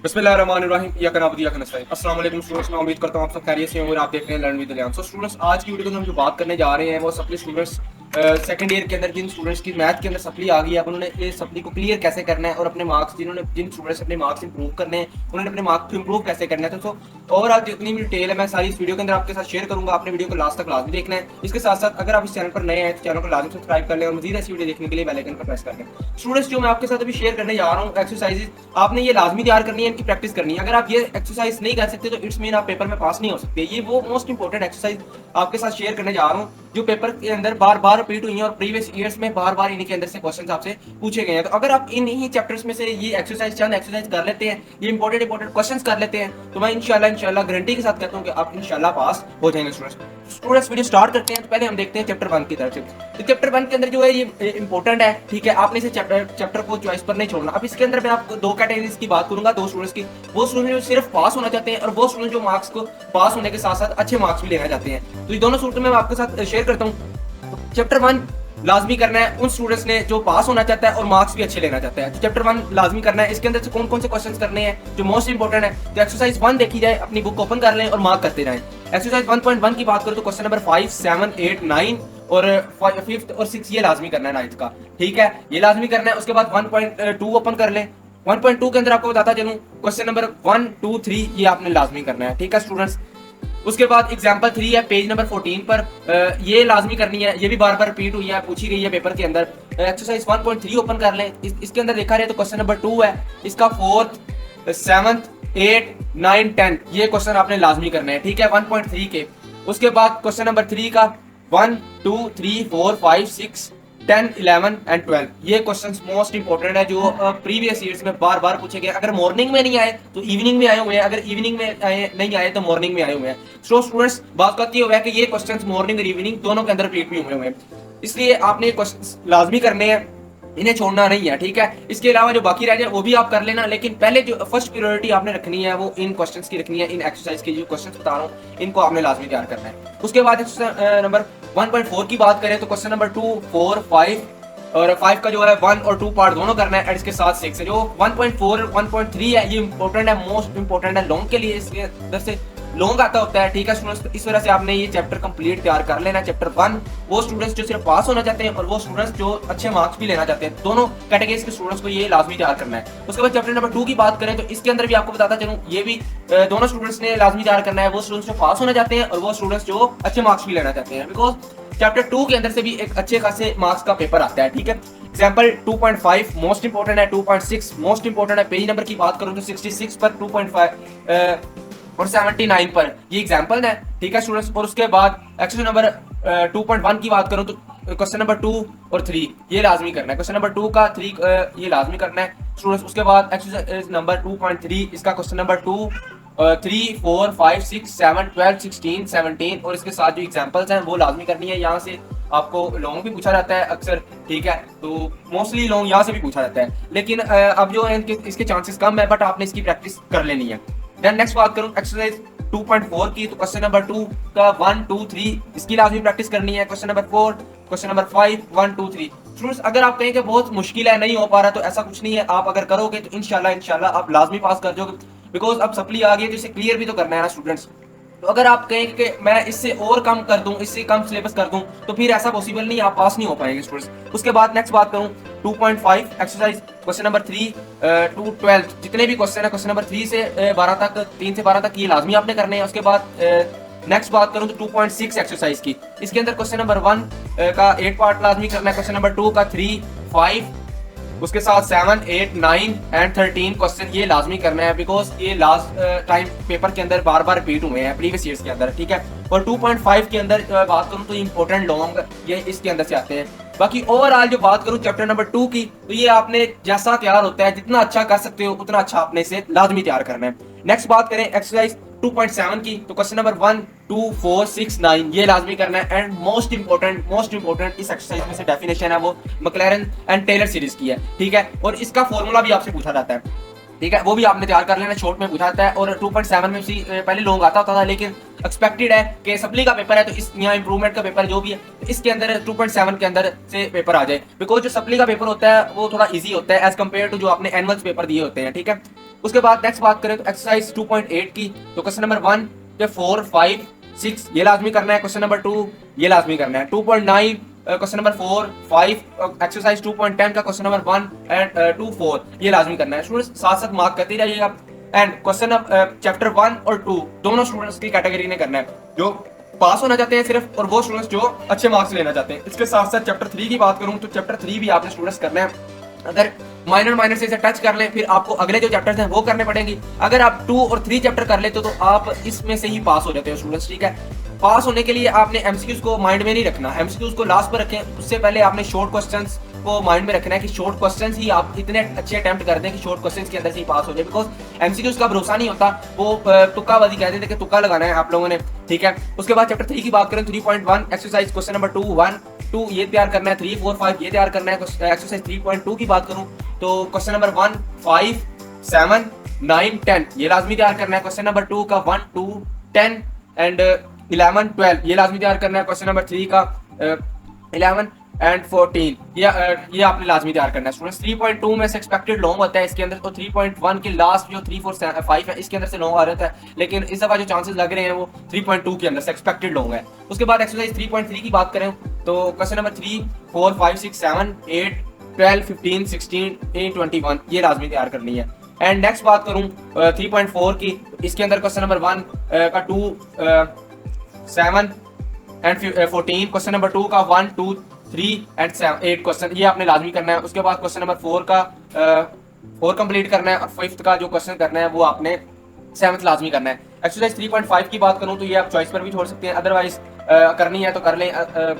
बिस्मिल्लाहिर्रहमानिर्रहीम या कनाबुदिया कनस्ताइन। अस्सलाम वालेकुम स्टूडेंट्स, मैं उम्मीद करता हूँ आप सब खैरियत से होंगे और आप देख रहे हैं learn with Lian. So students, आज की वीडियो में हम जो बात करने जा रहे हैं वो सप्ली स्टूडेंट्स सेकंड ईयर के अंदर जिन स्टूडेंट्स की मैथ के अंदर सप्ली आ गई है, उन्होंने ये सप्ली को क्लियर कैसे करना है और अपने मार्क्स जिन स्टूडेंट्स अपने मार्क्स इंप्रूव करने हैं उन्होंने अपने मार्क्स को इंप्रूव कैसे करना है। तो ओवरऑल जितनी भी डिटेल है मैं सारी इस वीडियो के अंदर आपके साथ शेयर करूंगा। आपने वीडियो को लास्ट तक लाजमी देखना है। इसके साथ साथ अगर आप इस चैनल पर नए हैं तो चैनल को लाजमी सब्सक्राइब कर लें और मजीद ऐसी वीडियो देखने के लिए बेल आइकन पर प्रेस कर लें। स्टूडेंट्स, जो मैं आपके साथ अभी शेयर करने जा रहा हूँ एक्सरसाइजेज, आपने ये लाजमी तैयार करनी है, इनकी प्रैक्टिस करनी है। अगर आप ये एक्सरसाइज नहीं कर सकते तो इट्स मीन आप पेपर में पास नहीं हो सकते। ये वो मोस्ट इंपॉर्टेंट एक्सरसाइज आपके साथ शेयर करने जा रहा हूँ जो पेपर के अंदर बार बार रिपीट हुई है और प्रीवियस ईयर्स में बार बार इन्हीं के अंदर से क्वेश्चन आपसे पूछे गए हैं। तो अगर आप इन ही चैप्टर्स में से ये एक्सरसाइज चंद एक्सरसाइज कर लेते हैं, ये इंपॉर्टेंट क्वेश्चन कर लेते हैं, तो मैं इंशाल्लाह गारंटी के साथ कहता हूँ कि आप इंशाल्लाह पास हो जाएंगे। स्टूडेंट्स, वीडियो स्टार्ट करते हैं। तो पहले हम देखते हैं चैप्टर 1 की तरफ से। तो चैप्टर 1 के अंदर जो है ये इंपॉर्टेंट है, ठीक है। आपने इसे चैप्टर को चॉइस पर नहीं छोड़ना। अब इसके अंदर मैं आपको दो कैटेगरीज की बात करूंगा, दो स्टूडेंट्स की। वो स्टूडेंट जो सिर्फ पास होना चाहते हैं और वो स्टूडेंट जो मार्क्स को पास होने के साथ साथ अच्छे मार्क्स भी लेना चाहते हैं। तो ये दोनों स्टूडेंट मैं आपके साथ शेयर करता हूँ। चैप्टर 1 लाजमी करना है उन स्टूडेंट्स ने जो पास होना चाहता है और मार्क्स भी अच्छे लेना चाहता है। तो चैप्टर 1 लाजमी करना है। इसके अंदर से कौन कौन से क्वेश्चंस करने हैं जो मोस्ट इंपॉर्टेंट है। तो एक्सरसाइज 1 देखी जाए, अपनी बुक ओपन कर लें और मार्क करते रहें। एक्सरसाइज 1.1 की बात करें तो क्वेश्चन नंबर 5, 7, 8, 9 और 5th और 6 ये लाजमी करना है 9th का, ठीक है, ये लाजमी करना है। उसके बाद 1.2 ओपन कर लें। 1.2 के अंदर आपको बताता चलूं क्वेश्चन नंबर 1, 2, 3 ये आपने लाजमी करना है, ठीक है स्टूडेंट्स। उसके बाद एग्जाम्पल 3 है पेज नंबर 14 पर, ये लाजमी करनी है, ये भी बार बार रिपीट हुई है, पूछी गई है पेपर के अंदर। एक्सरसाइज 1.3 ओपन कर लें। इसके अंदर देखा जाए तो क्वेश्चन नंबर 2 है, इसका 4th, 7th, 8, 9, 10 ये क्वेश्चन आपने लाजमी करना है, ठीक है, 1.3 के। उसके बाद क्वेश्चन नंबर 3 का 1, 2, 3, 4, 5, 6, 10, 11 एंड 12 ये क्वेश्चंस मोस्ट इंपॉर्टेंट है जो प्रीवियस ईयर्स में बार बार पूछे गए। अगर मॉर्निंग में नहीं आए तो इवनिंग में आए हुए हैं, अगर इवनिंग में नहीं आए तो मॉर्निंग में आए हुए हैं। सो स्टूडेंट्स, बात करती है कि ये क्वेश्चंस मॉर्निंग और इवनिंग दोनों के अंदर रिपीट भी हुए हैं, इसलिए आपने क्वेश्चंस लाजमी करने हैं, इन्हें छोड़ना नहीं है, ठीक है। इसके अलावा जो बाकी रह जाए वो भी आप कर लेना, लेकिन पहले जो फर्स्ट प्रायोरिटी आपने रखनी है वो इन क्वेश्चंस की रखनी है। इन एक्सरसाइज के जो क्वेश्चंस बता रहा हूँ इनको आपने लाजमी तैयार करना है। उसके बाद नंबर 1.4 की बात करें तो क्वेश्चन नंबर 2, 4, 5 और 5 का जो है 1 और 2 पार्ट दोनों करना है। इसके साथ 6 है। जो 1.4 और 1.3 है ये इंपॉर्टेंट है, मोस्ट इंपॉर्टेंट है लॉन्ग के लिए, इसके अंदर से लॉन्ग आता होता है, ठीक है स्टूडेंट्स। इस वजह से आपने ये चैप्टर कंप्लीट तैयार कर लेना। चैप्टर 1 वो स्टूडेंट्स जो सिर्फ पास होना चाहते हैं और वो स्टूडेंट्स जो अच्छे मार्क्स भी लेना चाहते हैं, दोनों कैटेगरीज के स्टूडेंट्स को ये लाजमी तैयार करना है। उसके बाद चैप्टर नंबर 2 की बात करें तो इसके अंदर भी आपको बताता चलूं, ये भी दोनों स्टूडेंट्स ने लाजमी तैयार करना है, वो स्टूडेंट्स जो पास होना चाहते हैं और वो स्टूडेंट्स जो अच्छे मार्क्स भी लेना चाहते हैं, बिकॉज चैप्टर 2 के अंदर से भी एक अच्छे खासे मार्क्स का पेपर आता है, ठीक है। एग्जाम्पल 2.5 मोस्ट इंपोर्टेंट है, 2.6 मोस्ट इंपोर्टेंट है। पेज नंबर की बात करूं तो 66 पर 2.5 और 79 पर ये एग्जाम्पल है, ठीक है स्टूडेंट्स। और उसके बाद एक्सरसाइज नंबर 2.1 की बात करूं तो क्वेश्चन नंबर 2 और 3 ये लाजमी करना है। क्वेश्चन नंबर 2 का 3 ये लाजमी करना है स्टूडेंट्स। उसके बाद एक्सरसाइज नंबर 2.3 इसका क्वेश्चन नंबर 2, 3, 4, 5, 6, 7, 12, 16, 17 और इसके साथ जो एग्जाम्पल्स हैं वो लाजमी करनी है। यहाँ से आपको लॉन्ग भी पूछा जाता है अक्सर, ठीक है, तो मोस्टली लॉन्ग यहाँ से भी पूछा जाता है, लेकिन अब जो है इसके चांसेस कम है, बट आपने इसकी प्रैक्टिस कर लेनी है। देन नेक्स्ट बात करूं एक्सरसाइज 2.4 की तो क्वेश्चन नंबर 2 का 1, 2, 3 इसकी लाजमी प्रैक्टिस करनी है। Question number 4, question number 5, 1, 2, 3 students, अगर आप कहें कि बहुत मुश्किल है, नहीं हो पा रहा, तो ऐसा कुछ नहीं है। आप अगर करोगे तो इंशाल्लाह आप लाजमी पास कर जाओगे, बिकॉज अब सप्ली आ गई है तो इसे क्लियर भी तो करना है ना स्टूडेंट्स। तो अगर आप कहें कि मैं इससे और कम कर दूं, इससे कम सिलेबस कर दूं, तो फिर ऐसा पॉसिबल नहीं, आप पास नहीं हो पाएंगे स्टूडेंट्स। उसके बाद नेक्स्ट बात करूं 2.5 एक्सरसाइज क्वेश्चन नंबर 3 टू 12 जितने भी क्वेश्चन है क्वेश्चन नंबर 3 से 12 तक, 3 से 12 तक ये लाजमी आपने करने हैं। उसके बाद नेक्स्ट बात करूं तो 2.6 एक्सरसाइज की, इसके अंदर क्वेश्चन नंबर 1 का 8 पार्ट लाजमी करना है। क्वेश्चन नंबर 2 का 3, 5 उसके साथ 7, 8, 9 एंड 13 क्वेश्चन ये लाजमी करना है, बिकॉज ये लास्ट टाइम पेपर के अंदर बार बार रिपीट हुए हैं प्रीवियस ईयर्स के अंदर, ठीक है। और 2.5 के अंदर बात करूं तो इंपॉर्टेंट लॉन्ग ये इसके अंदर से आते हैं। बाकी ओवरऑल जो बात करूं चैप्टर नंबर 2 की, तो ये आपने जैसा तैयार होता है, जितना अच्छा कर सकते हो उतना अच्छा आपने इसे लाजमी तैयार करना है। नेक्स्ट बात करें एक्सरसाइज 2.7 की तो क्वेश्चन नंबर 1, 2, 4, 6, 9 ये लाजमी करना है। एंड मोस्ट इंपॉर्टेंट इस एक्सरसाइज में से डेफिनेशन है वो मैक्लैरन एंड टेलर सीरीज की है, ठीक है। और इसका फॉर्मूला भी आपसे पूछा जाता है, ठीक है, वो भी आपने तैयार कर लेना, शॉर्ट में पूछा जाता है। और 2.7 में पहले लॉन्ग आता होता था, लेकिन एक्सपेक्टेड है कि सप्ली का पेपर है तो इस यहाँ इंप्रूवमेंट का पेपर जो भी है तो इसके अंदर 2.7 के अंदर से पेपर आ जाए, बिकॉज जो सप्ली का पेपर होता है वो थोड़ा इजी होता है एज कम्पेयर टू जो आपने एनुअल्स पेपर दिए होते हैं, ठीक है। उसके बाद नेक्स्ट बात करें तो एक्सरसाइज 2.8 की, तो क्वेश्चन नंबर 1 के 4, 5, 6 ये लाजमी करना है। क्वेश्चन नंबर 2 ये लाजमी करना है। 2.9 क्वेश्चन नंबर 4, 5 एक्सरसाइज 2.10 का क्वेश्चन नंबर 1 एंड 2, 4 ये लाजमी करना है। स्टूडेंट्स साथ साथ मार्क करते रहिएगा। एंड क्वेश्चन चैप्टर 1 और 2 दोनों स्टूडेंट्स की कैटेगरी ने करना है, जो पास होना चाहते हैं सिर्फ, और वो स्टूडेंट्स जो अच्छे मार्क्स लेना चाहते हैं। इसके साथ साथ चैप्टर 3 की बात करूं तो चैप्टर 3 भी आपने स्टूडेंट्स करना है। अगर माइनर से इसे टच कर लें फिर आपको अगले जो चैप्टर्स हैं वो करने पड़ेंगे। अगर आप 2 और 3 चैप्टर कर लेते हो तो आप इसमें से ही पास हो जाते हो स्टूडेंट्स, ठीक है। पास होने के लिए आपने एमसीक्यूज को माइंड में नहीं रखना, एमसीक्यूज को लास्ट पर रखें। उससे पहले आपने शॉर्ट क्वेश्चंस को माइंड में रखना है कि शॉर्ट क्वेश्चंस ही आप इतने अच्छे अटेम्प्ट कर दें कि शॉर्ट क्वेश्चंस के अंदर से ही पास हो जाए, बिकॉज एमसीक्यूज का भरोसा नहीं होता। वो तुक्काबाजी कहते थे कि तुक्का लगाना है आप लोगों ने, ठीक है। उसके बाद चैप्टर 3 की बात करें 3.1 एक्सरसाइज क्वेश्चन नंबर 2, 1, 2 ये तैयार करना है। 3, 4, 5 ये तैयार करना है। एक्सरसाइज 3.2 की बात करूं तो क्वेश्चन नंबर 1, 5, 7, 9, 10 ये लाजमी तैयार करना है। क्वेश्चन नंबर 2 का 1, 2, 10 एंड 11, 12 ये लाजमी तैयार करना है। क्वेश्चन नंबर 3 का 11 एंड 14 ये आपने लाजमी तैयार करना है स्टूडेंट्स। 3.2 में से एक्सपेक्टेड लॉन्ग होता है इसके अंदर, तो 3.1 के लास्ट जो 3, 4, 5 है इसके अंदर से लॉन्ग आ रहा है, लेकिन इस दफा जो चांसेस लग रहे हैं वो 3.2 के अंदर से एक्सपेक्टेड लॉन्ग है। उसके बाद एक्सरसाइज 3.3 की बात करें तो क्वेश्चन नंबर 3, 4, 5, 6, 7, 8, 12, 15, 16, 21 ये लाजमी तैयार करनी है। एंड नेक्स्ट बात करूं 3.4 की, इसके अंदर क्वेश्चन नंबर 1 का 2, 7 एंड 14, क्वेश्चन नंबर 2 का 1, 2, 3 एंड 8 क्वेश्चन ये आपने लाजमी करना है। उसके बाद क्वेश्चन नंबर 4 का 4 कंप्लीट करना है, और 5th का जो क्वेश्चन करना है वो आपने 7th लाजमी करना है। एक्सरसाइज 3.5 की बात करूं तो ये आप चॉइस पर भी छोड़ सकते हैं, अदरवाइज करनी है तो कर लें।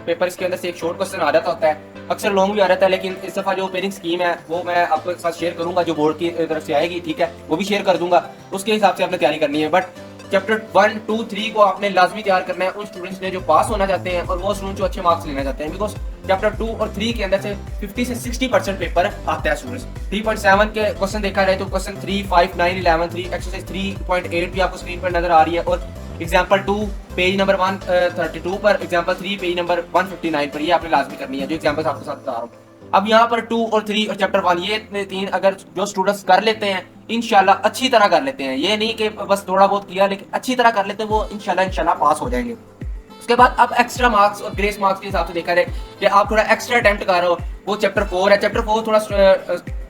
पेपर इसके अंदर से एक शॉर्ट क्वेश्चन आ जाता होता है, अक्सर लॉन्ग भी आ जाता है, लेकिन इस दफा जो पेयरिंग स्कीम है वो मैं आपके साथ शेयर करूंगा, जो बोर्ड की तरफ से आएगी, ठीक है, वो भी शेयर कर दूंगा। उसके हिसाब से आपने तैयारी करनी है। बट चैप्टर 1, 2, 3 को आपने लाजमी तैयार करना है उन स्टूडेंट्स ने जो पास होना चाहते हैं और वो स्टूडेंट जो अच्छे मार्क्स लेना चाहते हैं, बिकॉज चैप्टर 2 और 3 के अंदर से 50 से 60% पेपर आता है स्टूडेंट्स। 3.7 के क्वेश्चन देखा जाए तो क्वेश्चन 3, 5, 9, 11, 3 एक्सरसाइज 3.8 भी आपको स्क्रीन पर नजर आ रही है, और एग्जाम्पल 2 पेज नंबर 132 पर, एग्जाम्पल 3 पेज नंबर 159 पर ये आपने लाजमी करनी है, जो एग्जाम्पल आपके साथ बता रहा हूँ। अब यहाँ पर 2 और 3 और चैप्टर 1 ये 3 अगर जो स्टूडेंट्स कर लेते हैं इंशाल्लाह अच्छी तरह कर लेते हैं, ये नहीं कि बस थोड़ा बहुत किया, लेकिन अच्छी तरह कर लेते हैं, वो इंशाल्लाह पास हो जाएंगे। उसके बाद अब एक्स्ट्रा मार्क्स और ग्रेस मार्क्स के हिसाब से देखा जाए कि आप थोड़ा एक्स्ट्रा अटेम्प्ट कर रहे हो, वो चैप्टर 4 है। चैप्टर 4 थोड़ा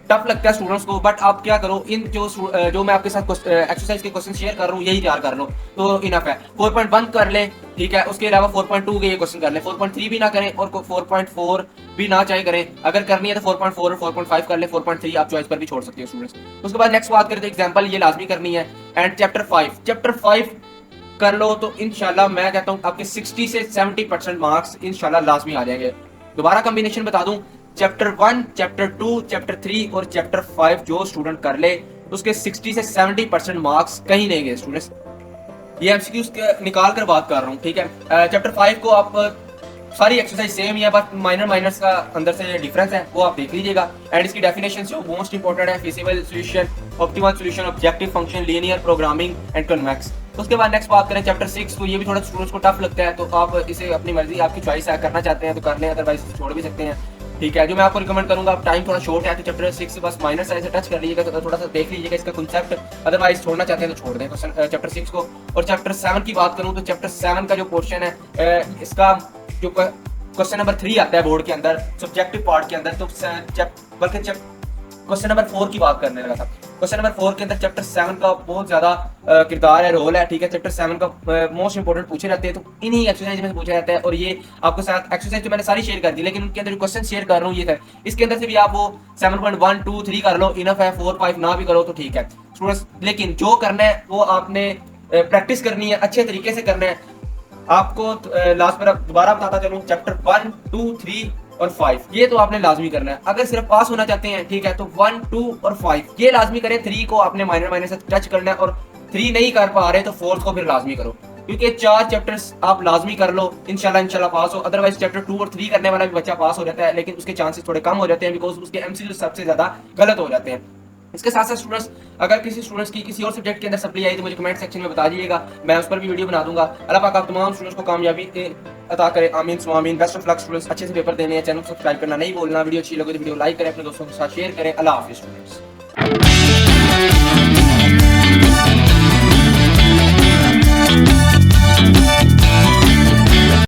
टफ लगता है स्टूडेंट्स को, बट आप क्या करो, इन जो मैं आपके साथ एक्सरसाइज के क्वेश्चन शेयर कर रहा हूँ यही तैयार कर लो तो इनफ है। 4.1 कर ले, ठीक है। उसके अलावा 4.2 के ये क्वेश्चन कर ले, 4.3 भी ना करें और 4.4 भी ना चाहे करें। अगर करनी है तो 4.4 और 4.5 कर ले, 4.3 आप चॉइस पर भी छोड़ सकते हो स्टूडेंट्स। उसके बाद नेक्स्ट बात करें तो एग्जाम्पल ये लाजमी करनी है। एंड चैप्टर 5 कर लो तो इंशाल्लाह मैं कहता हूँ आपके 60 से 70% मार्क्स इंशाल्लाह लाजमी आ जाएंगे। दोबारा कॉम्बिनेशन बता दूं, चैप्टर 1, चैप्टर 2, चैप्टर 3 और चैप्टर 5 जो स्टूडेंट कर ले उसके 60 से 70% मार्क्स कहीं नहीं गए स्टूडेंट्स। ये एमसीक्यूज निकाल कर बात कर रहा हूँ, ठीक है। चैप्टर 5 को आप सारी एक्सरसाइज सेम ही है, बस माइनर्स का अंदर से डिफरेंस है वो आप देख लीजिएगा। एंड इसकी डेफिनेशन जो मोस्ट इंपॉर्टेंट है, feasible solution, optimal solution, objective function, linear programming and convex. उसके बाद नेक्स्ट बात करें चैप्टर 6 तो ये भी थोड़ा स्टूडेंट्स को टफ लगता है, तो आप इसे अपनी मर्जी आपकी चॉइस है, करना चाहते हैं तो कर लें, अदरवाइज छोड़ भी सकते हैं, ठीक है। जो मैं आपको रिकमेंड करूंगा, आप टाइम थोड़ा शॉर्ट है तो चैप्टर 6 बस माइनर साइज से टच कर लीजिएगा, तो थोड़ा सा देख लीजिएगा इसका कॉन्सेप्ट, अदरवाइज छोड़ना चाहते हैं तो छोड़ दें चैप्टर 6 को। और चैप्टर 7 की बात करूं तो चैप्टर 7 का जो पोर्शन है इसका जो क्वेश्चन नंबर 3 आता है बोर्ड के अंदर सब्जेक्टिव पार्ट के अंदर, तो बल्कि क्वेश्चन नंबर 4 की बात करने लगा था। क्वेश्चन नंबर 4 के अंदर चैप्टर 7 का बहुत ज्यादा किरदार है, रोल है, ठीक है। चैप्टर 7 का मोस्ट इंपोर्टेंट पूछे जाते हैं, तो इन्हीं एक्सरसाइज में से पूछा जाता है। और ये आपके साथ एक्सरसाइज तो मैंने सारी शेयर कर दी, लेकिन उनके अंदर जो क्वेश्चन शेयर कर रहा हूँ ये था, इसके अंदर से भी आप वो 7.1, 2, 3 कर लो, इनफ है। 4, 5 ना भी करो तो ठीक है स्टूडेंट्स, लेकिन जो करना है वो आपने प्रैक्टिस करनी है, अच्छे तरीके से करना है। आपको लास्ट में दोबारा बताता चलूं, चैप्टर 1, 2, 3 और 5 ये तो आपने लाजमी करना है। अगर सिर्फ पास होना चाहते हैं, ठीक है, तो 1, 2 और 5 ये लाजमी करें। 3 को आपने माइनर से टच करना है, और 3 नहीं कर पा रहे तो 4th को फिर लाजमी करो, क्योंकि 4 चैप्टर्स आप लाजमी कर लो, इंशाल्लाह पास हो। अदरवाइज चैप्टर 2 और 3 करने वाला भी बच्चा पास हो जाता है, लेकिन उसके चांसेस थोड़े कम हो जाते हैं, बिकॉज उसके एमसीक्यू सबसे ज्यादा गलत हो जाते हैं। इसके साथ साथ स्टूडेंट्स, अगर किसी स्टूडेंट्स की किसी और सब्जेक्ट के अंदर सप्ली आई तो मुझे कमेंट सेक्शन में बता दीजिएगा, मैं उस पर भी वीडियो बना दूंगा। अल्लाह पाक आप तमाम स्टूडेंट्स को कामयाबी अता करे, आमीन सुमा आमीन। बेस्ट ऑफ लक स्टूडेंट्स, अच्छे से पेपर देने हैं। चैनल को सब्सक्राइब करना नहीं भूलना। वीडियो अच्छी लगे तो वीडियो लाइक करें, अपने दोस्तों के साथ शेयर करें। अल्लाह हाफिज़ स्टूडेंट्स।